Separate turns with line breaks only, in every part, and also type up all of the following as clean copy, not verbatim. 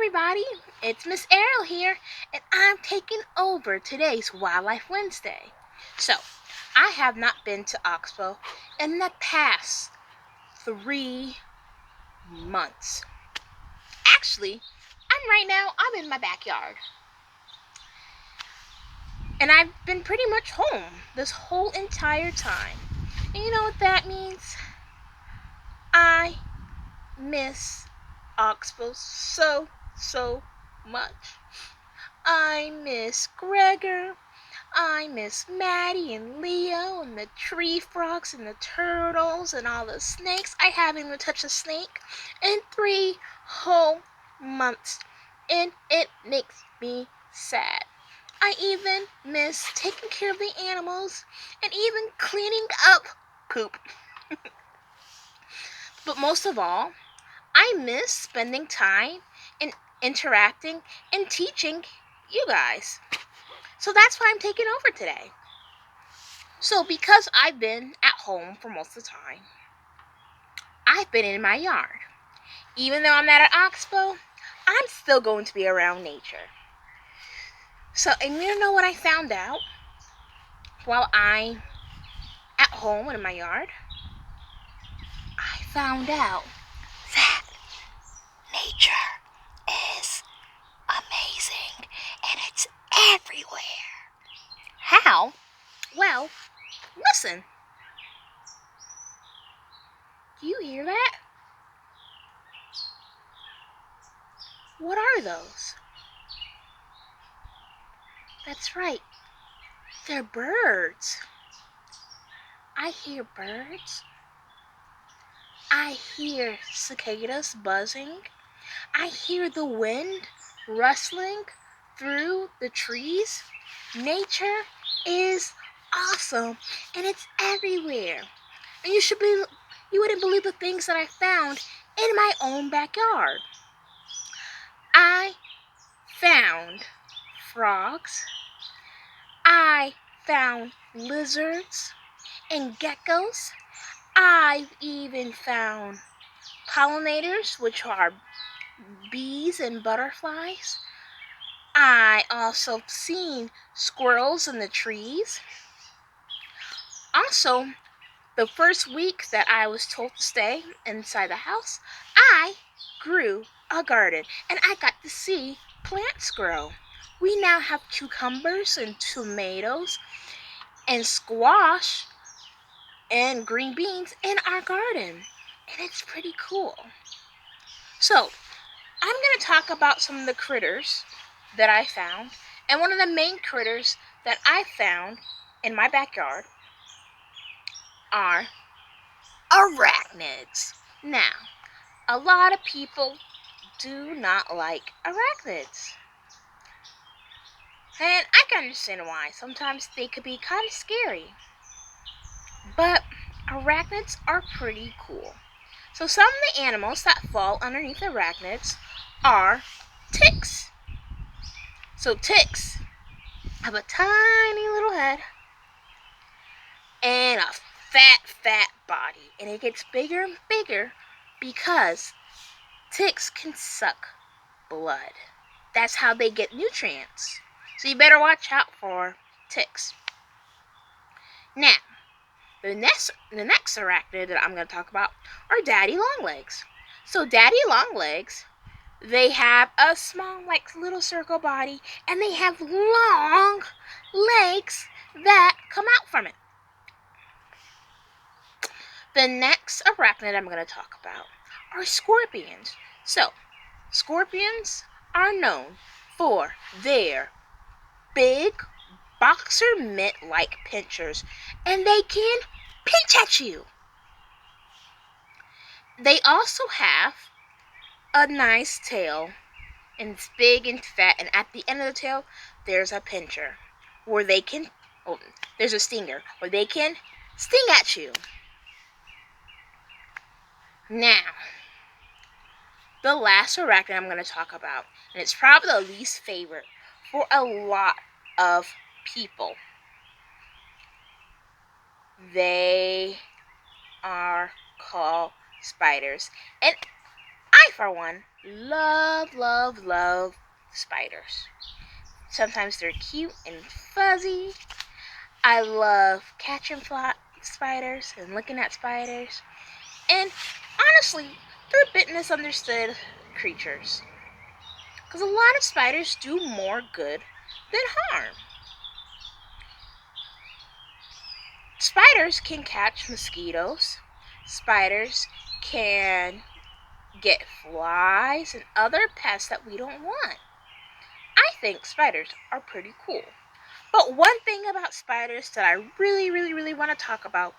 everybody, it's Miss Ariel here, and I'm taking over today's Wildlife Wednesday. So, I have not been to Oxbow in the past 3 months. Actually, I'm in my backyard. And I've been pretty much home this whole entire time. And you know what that means? I miss Oxbow so much. I miss Gregor. I miss Maddie and Leo and the tree frogs and the turtles and all the snakes. I haven't even touched a snake in 3 whole months, and it makes me sad. I even miss taking care of the animals and even cleaning up poop. But most of all, I miss spending time and interacting and teaching you guys. So that's why I'm taking over today. So because I've been at home for most of the time, I've been in my yard. Even though I'm not at Oxbow, I'm still going to be around nature. So, and you know what I found out while I'm at home and in my yard? I found out that nature is amazing and it's everywhere. How? Well, listen. Do you hear that? What are those? That's right. They're birds. I hear birds. I hear cicadas buzzing. I hear the wind rustling through the trees. Nature is awesome and it's everywhere. And you wouldn't believe the things that I found in my own backyard. I found frogs. I found lizards and geckos. I've even found pollinators, which are bees and butterflies. I also seen squirrels in the trees. Also, the first week that I was told to stay inside the house, I grew a garden and I got to see plants grow. We now have cucumbers and tomatoes and squash and green beans in our garden. And it's pretty cool. So, I'm going to talk about some of the critters that I found. And one of the main critters that I found in my backyard are arachnids. Now, a lot of people do not like arachnids. And I can understand why. Sometimes they could be kind of scary. But arachnids are pretty cool. So some of the animals that fall underneath arachnids are ticks. So ticks have a tiny little head and a fat body. And it gets bigger and bigger because ticks can suck blood. That's how they get nutrients. So you better watch out for ticks. Now, the next arachnid that I'm going to talk about are daddy longlegs. So daddy longlegs, they have a small, little circle body, and they have long legs that come out from it. The next arachnid I'm going to talk about are scorpions. So, scorpions are known for their big boxer mitt-like pinchers, and they can pinch at you. They also have a nice tail, and it's big and fat, and at the end of the tail, there's a pincher, where they can, there's a stinger, where they can sting at you. Now, the last arachnid I'm going to talk about, and it's probably the least favorite for a lot of people. They are called spiders. And I for one, love spiders. Sometimes they're cute and fuzzy. I love catching spiders and looking at spiders. And honestly, they're a bit misunderstood creatures. Because a lot of spiders do more good than harm. Spiders can catch mosquitoes. Spiders can get flies and other pests that we don't want. I think spiders are pretty cool. But one thing about spiders that I really want to talk about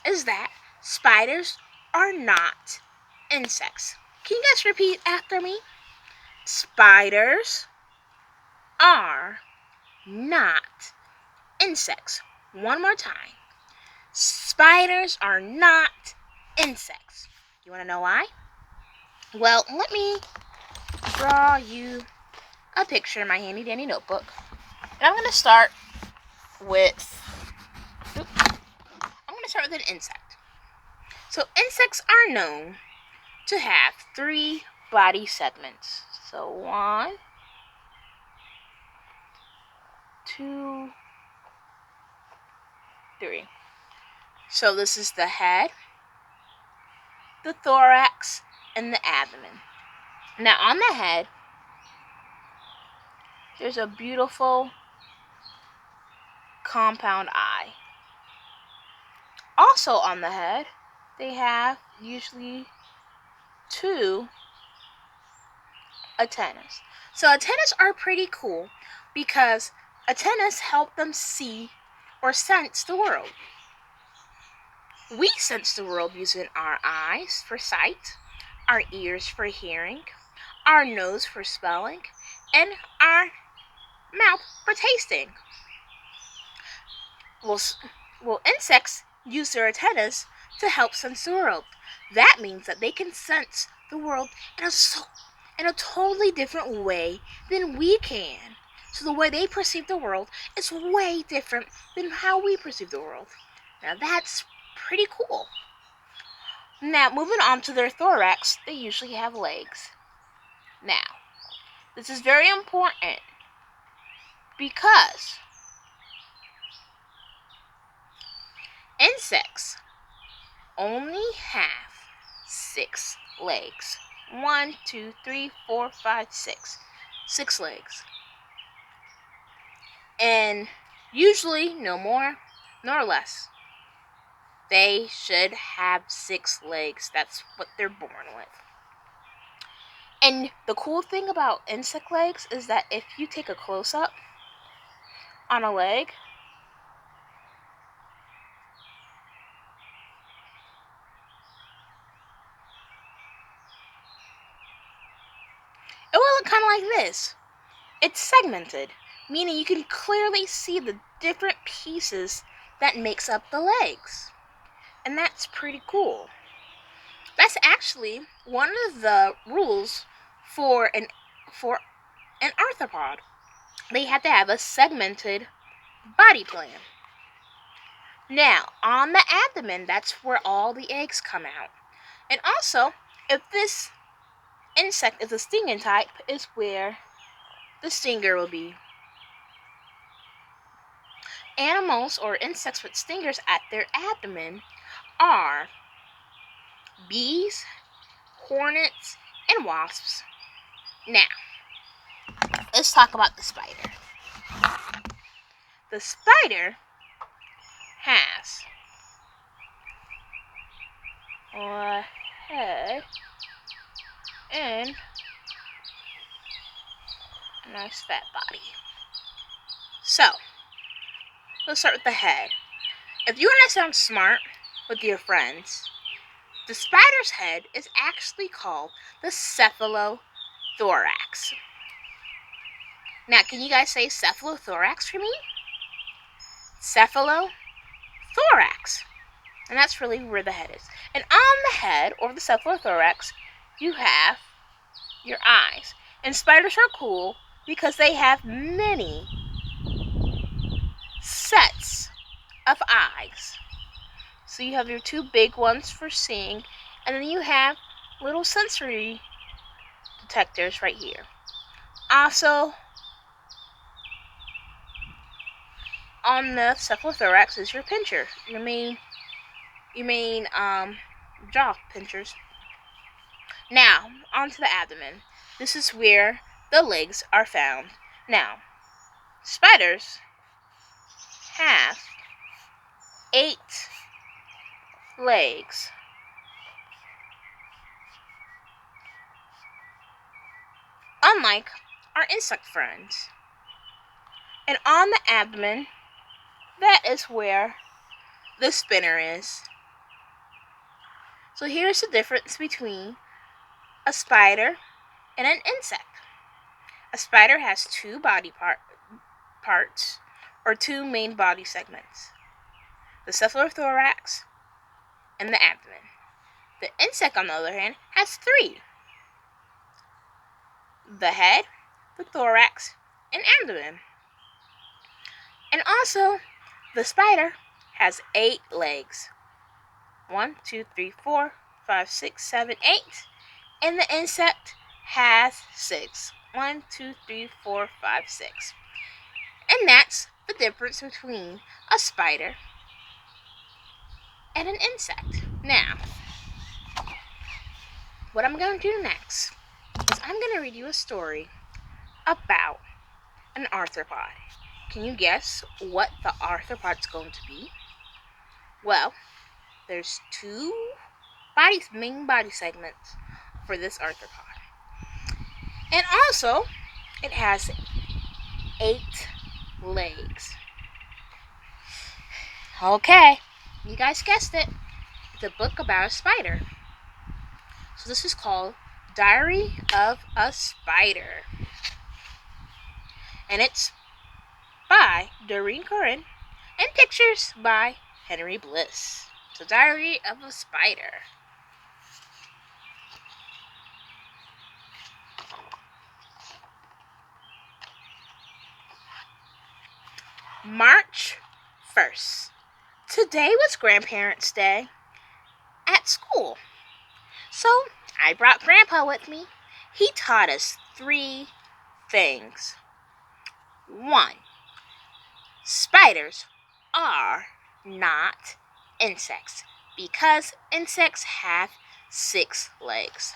is that spiders are not insects. Can you guys repeat after me? Spiders are not insects. One more time. Spiders are not insects. You want to know why? Well, let me draw you a picture in my handy dandy notebook. And I'm going to start with an insect. So insects are known to have 3 body segments. So 1, 2, 3. So this is the head, the thorax, and the abdomen. Now on the head, there's a beautiful compound eye. Also on the head, they have usually 2 antennas. So antennas are pretty cool because antennas help them see or sense the world. We sense the world using our eyes for sight, our ears for hearing, our nose for smelling, and our mouth for tasting. Well, insects use their antennas to help sense the world. That means that they can sense the world in a totally different way than we can. So the way they perceive the world is way different than how we perceive the world. Now that's pretty cool. Now moving on to their thorax, they usually have legs. Now, this is very important because insects only have 6 legs. 1, 2, 3, 4, 5, 6. 6 legs. And usually no more nor less. They should have 6 legs. That's what they're born with. And the cool thing about insect legs is that if you take a close-up on a leg, it will look kind of like this. It's segmented, meaning you can clearly see the different pieces that makes up the legs. And that's pretty cool. That's actually one of the rules for an arthropod. They have to have a segmented body plan. Now, on the abdomen, that's where all the eggs come out. And also, if this insect is a stinging type, is where the stinger will be. Animals or insects with stingers at their abdomen are bees, hornets, and wasps. Now, let's talk about the spider. The spider has a head and a nice fat body. So, let's start with the head. If you want to sound smart with your friends, the spider's head is actually called the cephalothorax. Now, can you guys say cephalothorax for me? Cephalothorax. And that's really where the head is. And on the head, or the cephalothorax, you have your eyes. And spiders are cool because they have many sets of eyes. So you have your 2 big ones for seeing, and then you have little sensory detectors right here. Also, on the cephalothorax is your pincher, your main jaw pinchers. Now, onto the abdomen. This is where the legs are found. Now, spiders have 8 legs. Unlike our insect friends. And on the abdomen, that is where the spinner is. So here's the difference between a spider and an insect. A spider has 2 body parts, or 2 main body segments. The cephalothorax and the abdomen. The insect, on the other hand, has 3. The head, the thorax, and abdomen. And also, the spider has 8 legs. 1, 2, 3, 4, 5, 6, 7, 8. And the insect has 6. 1, 2, 3, 4, 5, 6. And that's the difference between a spider and an insect. Now, what I'm going to do next is I'm going to read you a story about an arthropod. Can you guess what the arthropod's going to be? Well, there's 2 main body segments for this arthropod. And also, it has 8 legs. Okay, you guys guessed it. It's a book about a spider. So this is called Diary of a Spider. And it's by Doreen Curran and pictures by Henry Bliss. So Diary of a Spider. March 1st. Today was Grandparents' Day at school. So I brought Grandpa with me. He taught us 3 things. 1. Spiders are not insects because insects have 6 legs.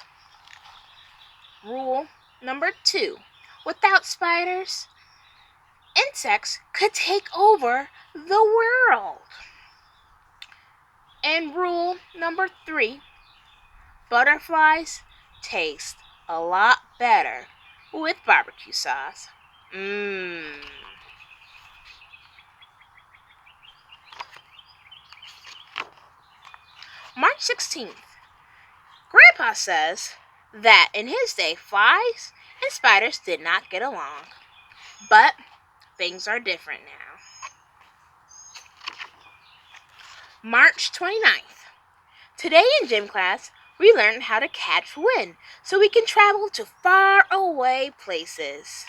Rule number 2. Without spiders, insects could take over the world. And rule number 3. Butterflies taste a lot better with barbecue sauce. March 16th. Grandpa says that in his day, flies and spiders did not get along. But things are different now. March 29th. Today in gym class, we learned how to catch wind so we can travel to far away places.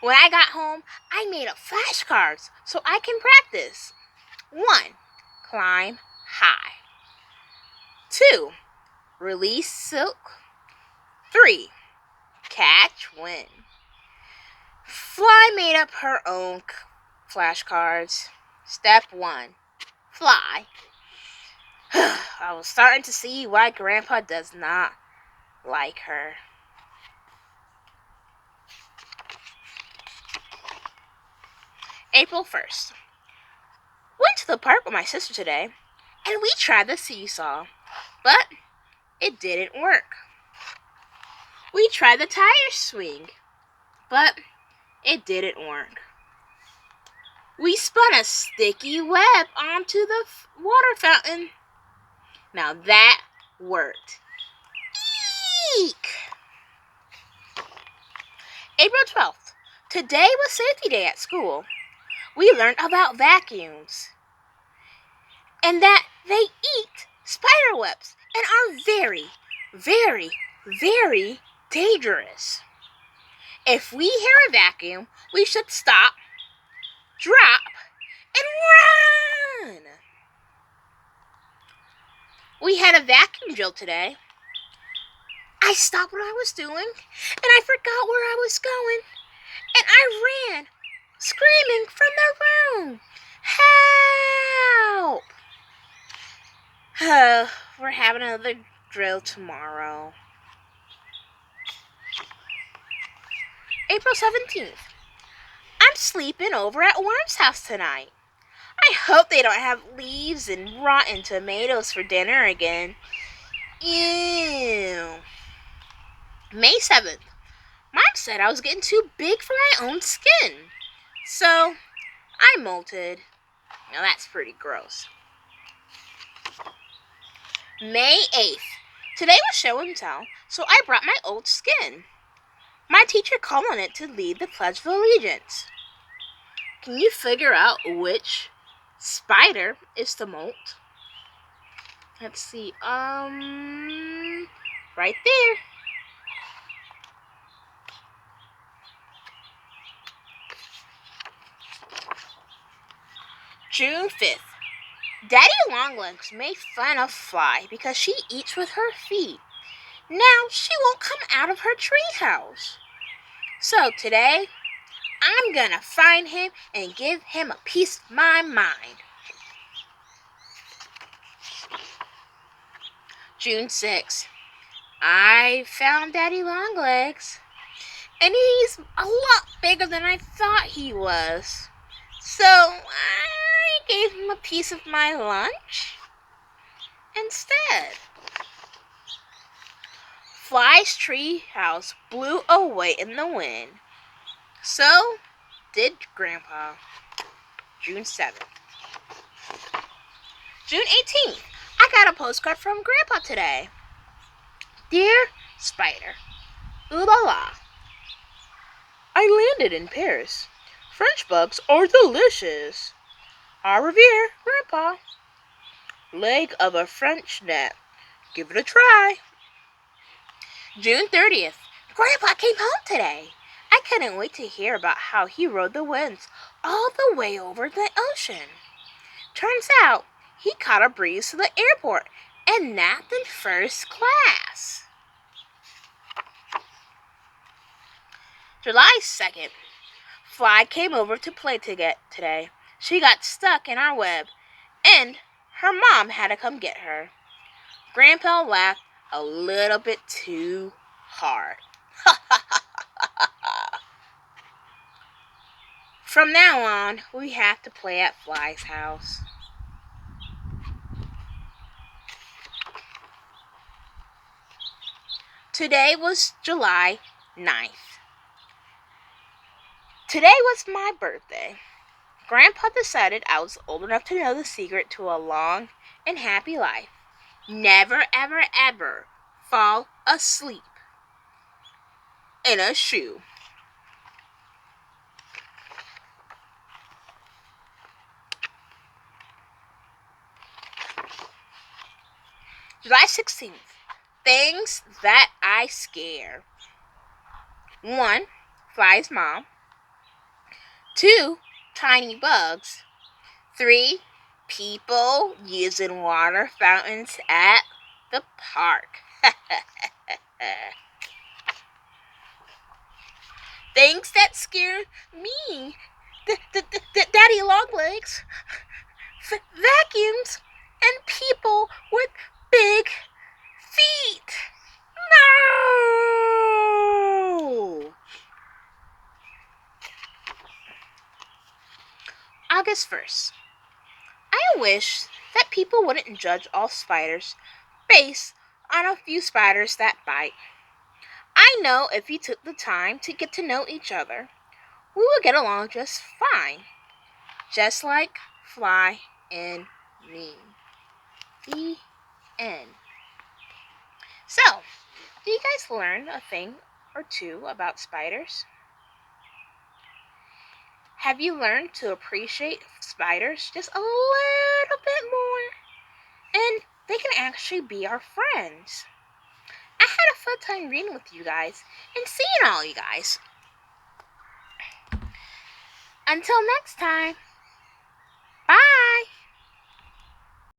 When I got home, I made up flashcards so I can practice. 1. Climb high. 2. Release silk. 3. Catch wind. Fly made up her own flashcards. Step 1. Fly. I was starting to see why Grandpa does not like her. April 1st. Went to the park with my sister today, and we tried the seesaw, but it didn't work. We tried the tire swing, but it didn't work. We spun a sticky web onto the water fountain. Now that worked. Eek! April 12th. Today was safety day at school. We learned about vacuums and that they eat spider webs and are very, very, very dangerous. If we hear a vacuum, we should stop, drop, and run. We had a vacuum drill today. I I stopped what I was doing, and I forgot where I was going, and I ran, screaming from the room. Help! We're having another drill tomorrow. April 17th. I'm sleeping over at Worm's house tonight. I hope they don't have leaves and rotten tomatoes for dinner again. Ew. May 7th. Mom said I was getting too big for my own skin. So, I molted. Now that's pretty gross. May 8th. Today was show and tell, so I brought my old skin. My teacher called on it to lead the Pledge of Allegiance. Can you figure out which spider is to molt? Let's see. Right there. June 5th. Daddy Longlegs made fun of Fly because she eats with her feet. Now she won't come out of her treehouse. So today, I'm gonna find him and give him a piece of my mind. June 6th. I found Daddy Longlegs, and he's a lot bigger than I thought he was. So I gave him a piece of my lunch instead. Fly's tree house blew away in the wind. So did Grandpa. June 7th. June 18th. I got a postcard from Grandpa today. Dear Spider, ooh la la. I landed in Paris. French bugs are delicious. Au revoir, Grandpa. Leg of a French net. Give it a try. June 30th. Grandpa came home today. I couldn't wait to hear about how he rode the winds all the way over the ocean. Turns out he caught a breeze to the airport and napped in first class. July 2nd. Fly came over to play today. She got stuck in our web, and her mom had to come get her. Grandpa laughed a little bit too hard. From now on, we have to play at Fly's house. Today was July 9th. Today was my birthday. Grandpa decided I was old enough to know the secret to a long and happy life. Never, ever, ever fall asleep in a shoe. July 16th. Things that I scare. 1. Fly's mom. 2. Tiny bugs. 3. People using water fountains at the park. Things that scare me. Daddy Longlegs, vacuums, and people with big feet. No! August 1st. I wish that people wouldn't judge all spiders based on a few spiders that bite. I know if you took the time to get to know each other, we would get along just fine. Just like Fly and me. The end. So, do you guys learn a thing or two about spiders? Have you learned to appreciate spiders just a little bit more? And they can actually be our friends. I had a fun time reading with you guys and seeing all you guys. Until next time.